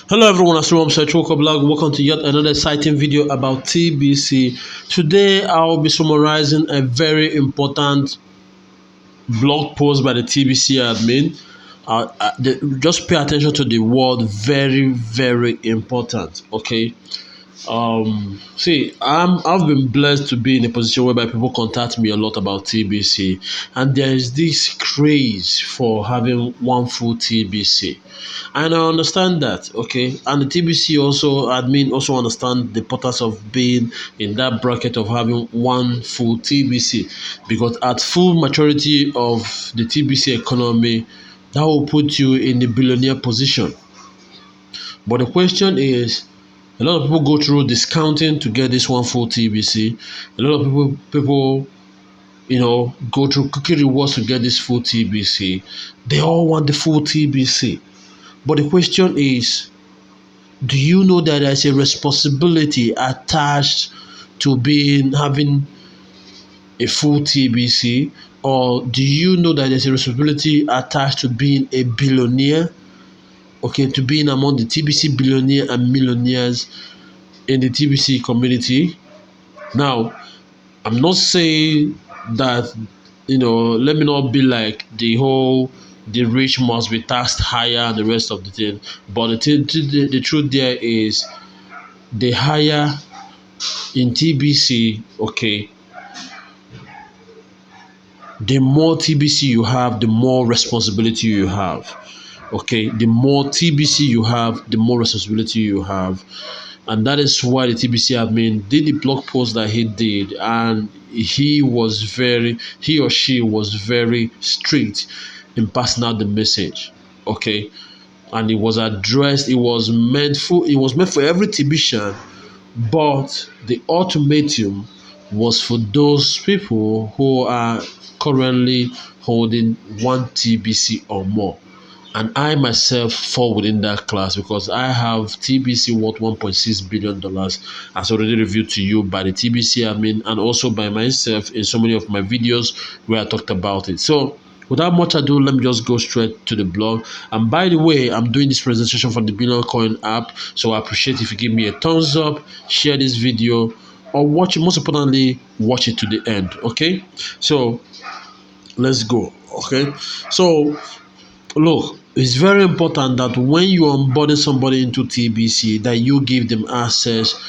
Hello everyone, I'm Chukwuka. Welcome to yet another exciting video about TBC. Today I'll be summarizing a very important blog post by the TBC admin. Just pay attention to the word very, very important. Okay. I've been blessed to be in a position whereby people contact me a lot about TBC, and there is this craze for having one full TBC, and I understand that. Okay, and the TBC also admin also understand the importance of being in that bracket of having one full TBC, because at full maturity of the TBC economy, that will put you in the billionaire position. But the question is, a lot of people go through discounting to get this one full TBC. A lot of people, go through cookie rewards to get this full TBC. They all want the full TBC. But the question is, do you know that there's a responsibility attached to having a full TBC? Or do you know that there's a responsibility attached to being a billionaire? Okay, to being among the TBC billionaire and millionaires in the TBC community. Now, I'm not saying that, let me not be like the rich must be taxed higher and the rest of the thing. But the truth there is, the higher in TBC, okay, the more TBC you have, the more responsibility you have. Okay, the more TBC you have, the more responsibility you have. And that is why the TBC admin did the blog post that he did, and he or she was very strict in passing out the message. Okay, and it was addressed. It was meant for every TBC, but the ultimatum was for those people who are currently holding one TBC or more. And I myself fall within that class because I have TBC worth $1.6 billion, as already reviewed to you by the TBC admin and also by myself in so many of my videos where I talked about it. So without much ado, let me just go straight to the blog. And by the way, I'm doing this presentation from the Billion Coin app, so I appreciate if you give me a thumbs up, share this video, or watch it. Most importantly, watch it to the end. Okay, so let's go. Okay, so look, it's very important that when you onboard somebody into TBC, that you give them access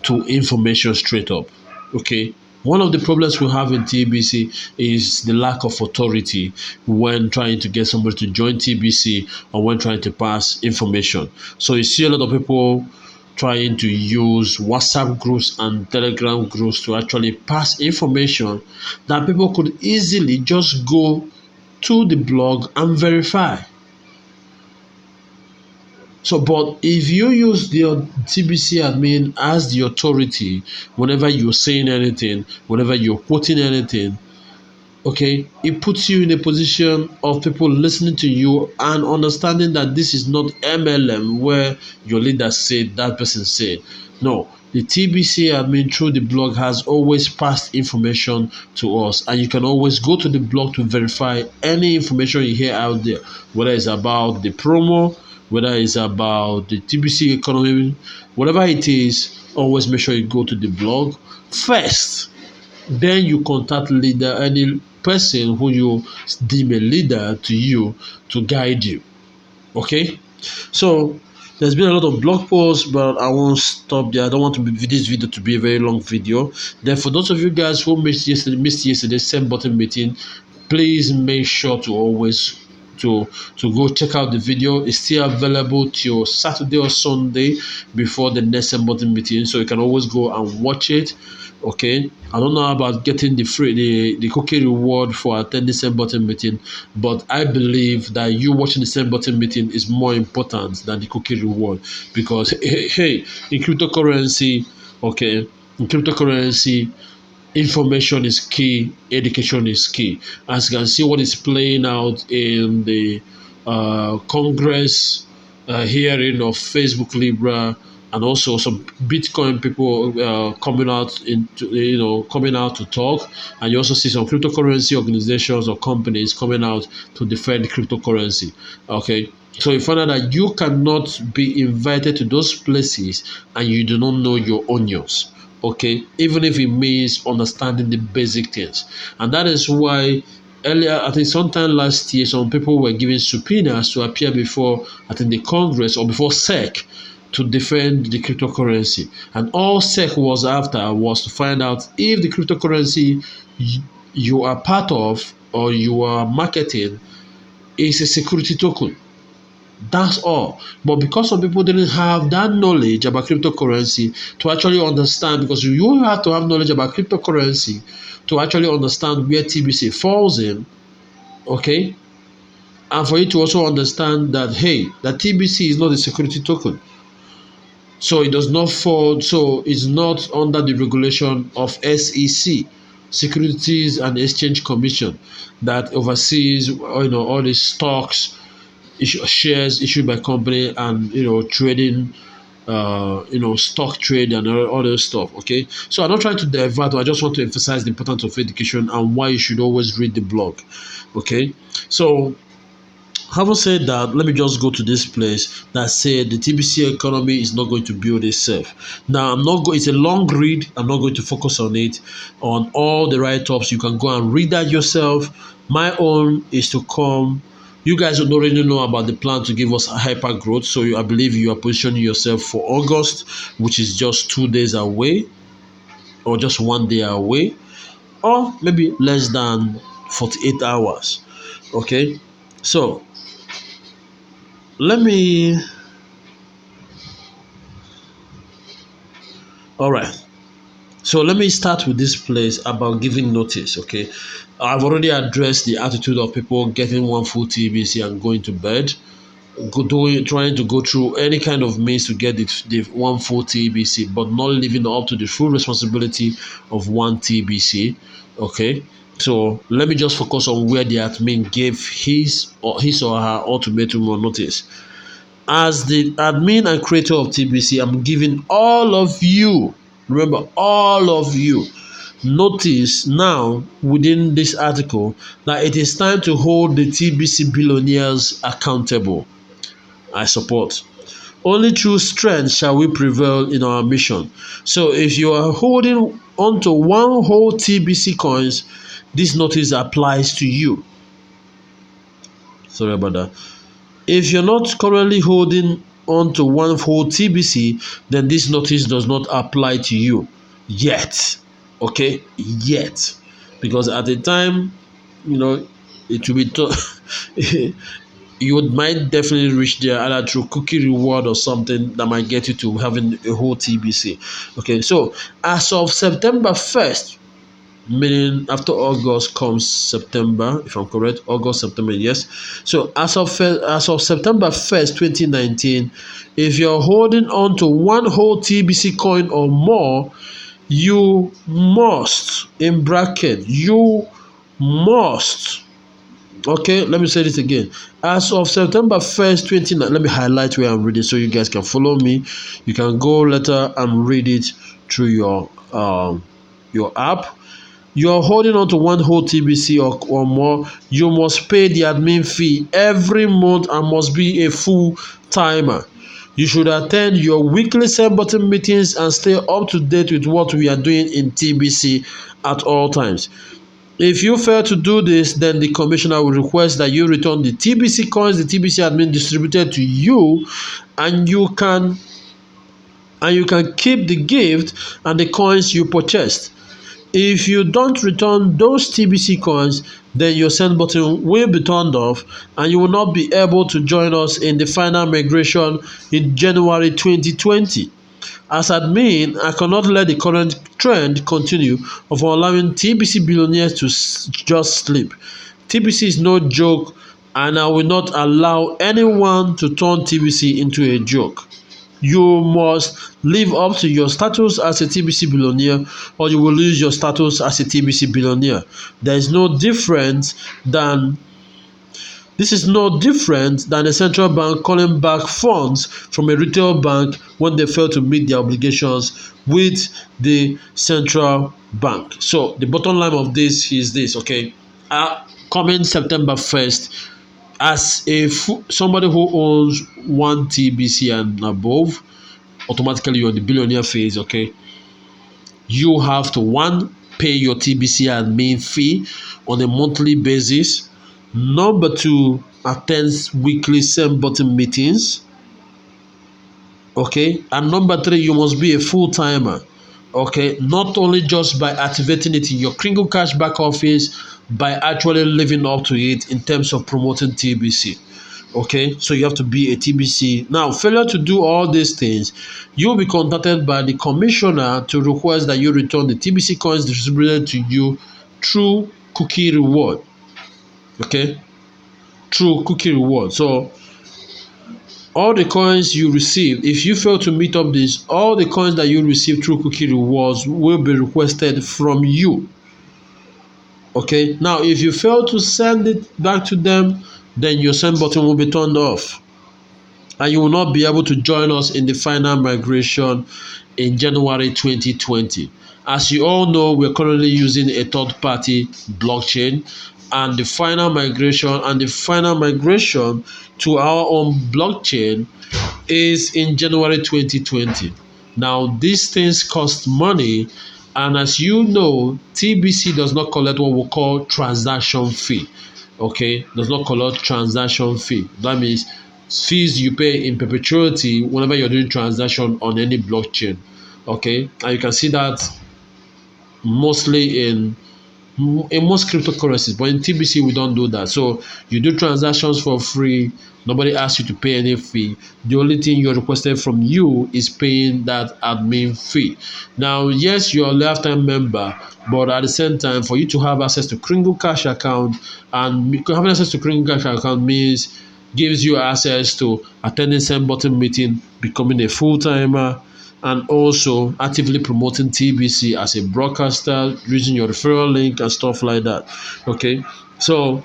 to information straight up. Okay. One of the problems we have in TBC is the lack of authority when trying to get somebody to join TBC or when trying to pass information. So you see a lot of people trying to use WhatsApp groups and Telegram groups to actually pass information that people could easily just go to the blog and verify. So, but if you use the TBC admin as the authority, whenever you're saying anything, whenever you're quoting anything, okay, it puts you in a position of people listening to you and understanding that this is not MLM where your leader said, that person said. No, the TBC admin through the blog has always passed information to us, and you can always go to the blog to verify any information you hear out there, whether it's about the promo, whether it's about the TBC economy, whatever it is. Always make sure you go to the blog first, then you contact any person who you deem a leader to you to guide you. Okay, so there's been a lot of blog posts, but I won't stop there. I don't want this video to be a very long video. Then for those of you guys who missed yesterday's send button meeting, please make sure to always to go check out the video. It's still available till Saturday or Sunday before the next send button meeting, so you can always go and watch it. Okay, I don't know about getting the cookie reward for attending send button meeting, but I believe that you watching the send button meeting is more important than the cookie reward, because hey, in cryptocurrency, okay, in cryptocurrency, information is key, education is key. As you can see, what is playing out in the Congress hearing of Facebook Libra and also some Bitcoin people coming out into coming out to talk, and you also see some cryptocurrency organizations or companies coming out to defend cryptocurrency. Okay, so you find out that you cannot be invited to those places and you do not know your onions. Okay, even if it means understanding the basic things, and that is why earlier, I think sometime last year, some people were given subpoenas to appear before, I think, the Congress or before SEC to defend the cryptocurrency. And all SEC was after was to find out if the cryptocurrency you are part of or you are marketing is a security token. That's all. But because some people didn't have that knowledge about cryptocurrency to actually understand, because you have to have knowledge about cryptocurrency to actually understand where TBC falls in, okay? And for you to also understand that, hey, that TBC is not a security token. So it does not fall, so it's not under the regulation of SEC, Securities and Exchange Commission, that oversees all these stocks, shares issued by company, and trading, stock trade and all those stuff. Okay, so I'm not trying to divert, but I just want to emphasize the importance of education and why you should always read the blog. Okay, so having said that, let me just go to this place that said the TBC economy is not going to build itself. Now, I'm not going. It's a long read. I'm not going to focus on it, on all the write-ups. You can go and read that yourself. My own is to come. You guys don't already know about the plan to give us hyper growth. So I believe you are positioning yourself for August, which is just 2 days away, or just 1 day away, or maybe less than 48 hours. Okay, so let me. All right. So let me start with this place about giving notice. Okay, I've already addressed the attitude of people getting one full TBC and going to bed, trying to go through any kind of means to get the one full TBC, but not living up to the full responsibility of one TBC. Okay, so let me just focus on where the admin gave his or her ultimatum or notice. As the admin and creator of TBC, I'm giving all of you, remember, all of you, notice now within this article that it is time to hold the TBC billionaires accountable. I support. Only through strength shall we prevail in our mission. So if you are holding onto one whole TBC coins, this notice applies to you. Sorry about that. If you're not currently holding on to one whole TBC, then this notice does not apply to you yet. Okay, yet, because at the time, it will be you might definitely reach there either through cookie reward or something that might get you to having a whole TBC. Okay, so as of September 1st, meaning after August comes September, if I'm correct, August, September, yes. So as of September 1st, 2019, if you're holding on to one whole TBC coin or more, you must, in bracket, you must. Okay, let me say this again. As of September 1st, 2019, let me highlight where I'm reading so you guys can follow me. You can go later and read it through your app. You're holding on to one whole TBC or more, you must pay the admin fee every month and must be a full timer. You should attend your weekly send button meetings and stay up to date with what we are doing in TBC at all times. If you fail to do this, then the commissioner will request that you return the TBC coins the TBC admin distributed to you, and you can keep the gift and the coins you purchased. If you don't return those TBC coins, then your send button will be turned off and you will not be able to join us in the final migration in January 2020. As admin, I cannot let the current trend continue of allowing TBC billionaires to just sleep. TBC is no joke, and I will not allow anyone to turn TBC into a joke. You must live up to your status as a TBC billionaire, or you will lose your status as a TBC billionaire. There is no difference than This is no different than a central bank calling back funds from a retail bank when they fail to meet their obligations with the central bank. So the bottom line of this is this, okay? Coming September 1st, as somebody who owns 1 TBC and above, automatically you're on the billionaire phase, okay? You have to one, pay your TBC admin fee on a monthly basis. Number two, attend weekly same button meetings. Okay. And number three, you must be a full timer. Okay. Not only just by activating it in your Kringle.cash back office, by actually living up to it in terms of promoting TBC. Okay, so you have to be a TBC. Now, failure to do all these things, you'll be contacted by the commissioner to request that you return the TBC coins distributed to you through cookie reward. Okay, through cookie reward. So all the coins you receive, if you fail to meet up this, all the coins that you receive through cookie rewards will be requested from you. Okay, now if you fail to send it back to them, then your send button will be turned off, and you will not be able to join us in the final migration in January 2020. As you all know, we're currently using a third-party blockchain, and the final migration to our own blockchain is in January 2020. Now, these things cost money, and as you know, TBC does not collect what we call transaction fee. Okay, does not collect transaction fee. That means fees you pay in perpetuity whenever you're doing transaction on any blockchain. Okay, and you can see that mostly in most cryptocurrencies, but in TBC we don't do that. So you do transactions for free. Nobody asks you to pay any fee. The only thing you're requested from you is paying that admin fee. Now, yes, you're a lifetime member, but at the same time, for you to have access to Kringle.cash account, and having access to Kringle.cash account means gives you access to attending same button meeting, becoming a full timer, and also actively promoting TBC as a broadcaster using your referral link and stuff like that. Okay, so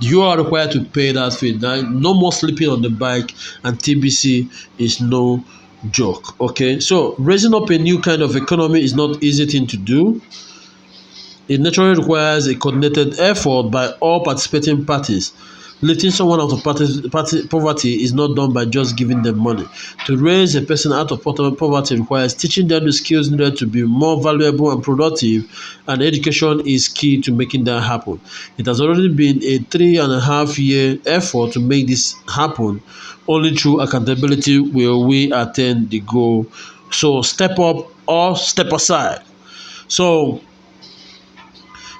you are required to pay that fee. No more sleeping on the bike, and TBC is no joke. Okay, so raising up a new kind of economy is not easy thing to do. It naturally requires a coordinated effort by all participating parties. Lifting someone out of poverty is not done by just giving them money. To raise a person out of poverty requires teaching them the skills needed to be more valuable and productive, and education is key to making that happen. It has already been a 3.5 year effort to make this happen. Only through accountability will we attain the goal. So step up or step aside. So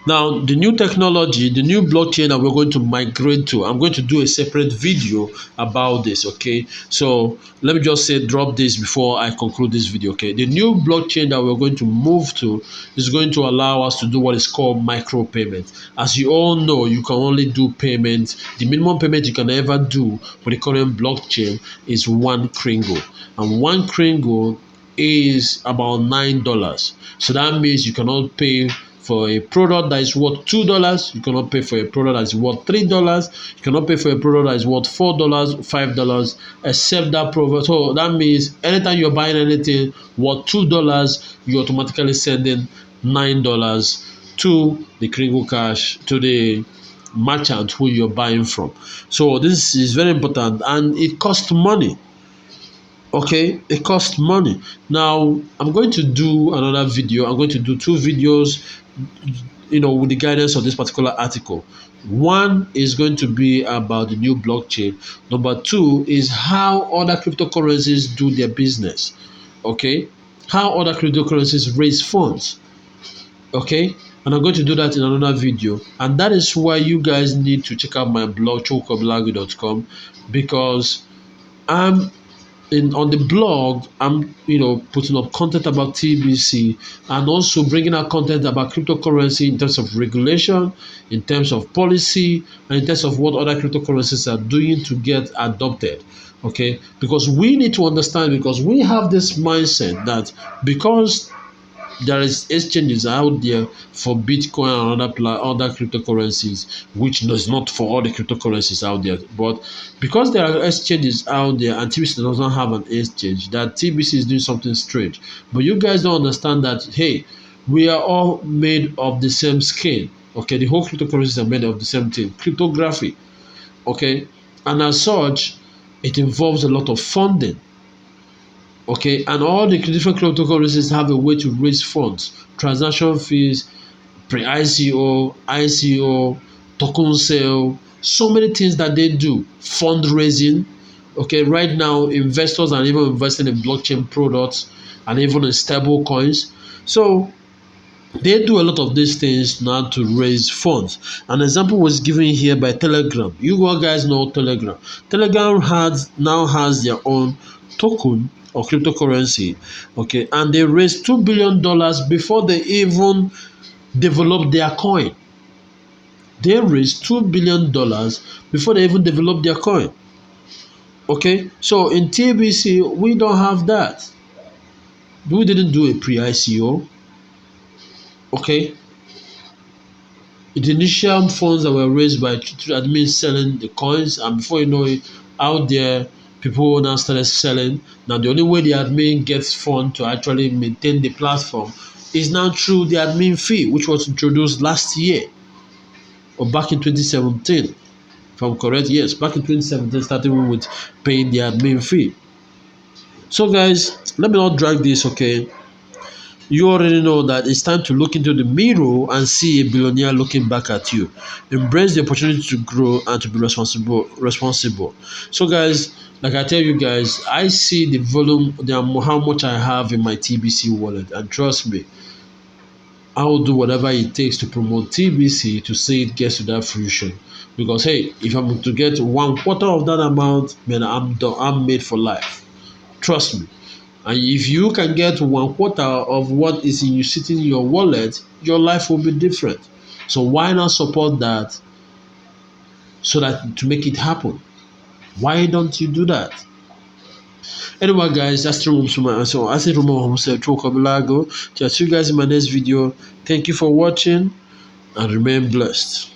now, the new technology, the new blockchain that we're going to migrate to, I'm going to do a separate video about this, okay? So let me just say, drop this before I conclude this video, okay? The new blockchain that we're going to move to is going to allow us to do what is called micro payment. As you all know, you can only do payment. The minimum payment you can ever do for the current blockchain is 1 Kringle. And 1 Kringle is about $9. So that means you cannot pay for a product that is worth $2, you cannot pay for a product that is worth $3, you cannot pay for a product that is worth $4, $5, except that product. So that means anytime you're buying anything worth $2, you're automatically sending $9 to the Kringle.cash, to the merchant who you're buying from. So this is very important, and it costs money. Okay, it costs money. Now I'm going to do another video. I'm going to do 2 videos, with the guidance of this particular article. One is going to be about the new blockchain. Number 2 is how other cryptocurrencies do their business. Okay, how other cryptocurrencies raise funds. Okay, and I'm going to do that in another video, and that is why you guys need to check out my blog, Obeleagu.com, because I'm on the blog. I'm putting up content about TBC, and also bringing out content about cryptocurrency in terms of regulation, in terms of policy, and in terms of what other cryptocurrencies are doing to get adopted. Okay, because we need to understand, because we have this mindset that because there is exchanges out there for Bitcoin and other cryptocurrencies, which is not for all the cryptocurrencies out there. But because there are exchanges out there and TBC does not have an exchange, that TBC is doing something strange. But you guys don't understand that, hey, we are all made of the same skin. Okay, the whole cryptocurrencies are made of the same thing, cryptography. Okay, and as such, it involves a lot of funding. Okay, and all the different cryptocurrencies have a way to raise funds, transaction fees, pre-ICO, ICO, token sale, so many things that they do, fundraising. Okay, right now investors are even investing in blockchain products and even in stable coins. So they do a lot of these things now to raise funds. An example was given here by Telegram. You all guys know Telegram. Telegram now has their own token or cryptocurrency, okay, and they raised $2 billion before they even developed their coin. They raised $2 billion before they even developed their coin. Okay, so in TBC we don't have that. We didn't do a pre-ICO. Okay, the initial funds that were raised by admins selling the coins, and before you know it, out there, people now started selling. Now, the only way the admin gets fund to actually maintain the platform is now through the admin fee, which was introduced last year or back in 2017. If I'm correct, yes, back in 2017, starting with paying the admin fee. So, guys, let me not drag this, okay? You already know that it's time to look into the mirror and see a billionaire looking back at you. Embrace the opportunity to grow and to be responsible. So guys, like I tell you guys, I see the volume, how much I have in my TBC wallet, and trust me, I will do whatever it takes to promote TBC to see it gets to that fruition. Because hey, if I'm to get 1/4 of that amount, man, I'm done. I'm made for life. Trust me. And if you can get 1/4 of what is in you sitting in your wallet, your life will be different. So why not support that so that to make it happen? Why don't you do that? Anyway, guys, that's the room. So I said, Obeleagu. See you guys in my next video. Thank you for watching and remain blessed.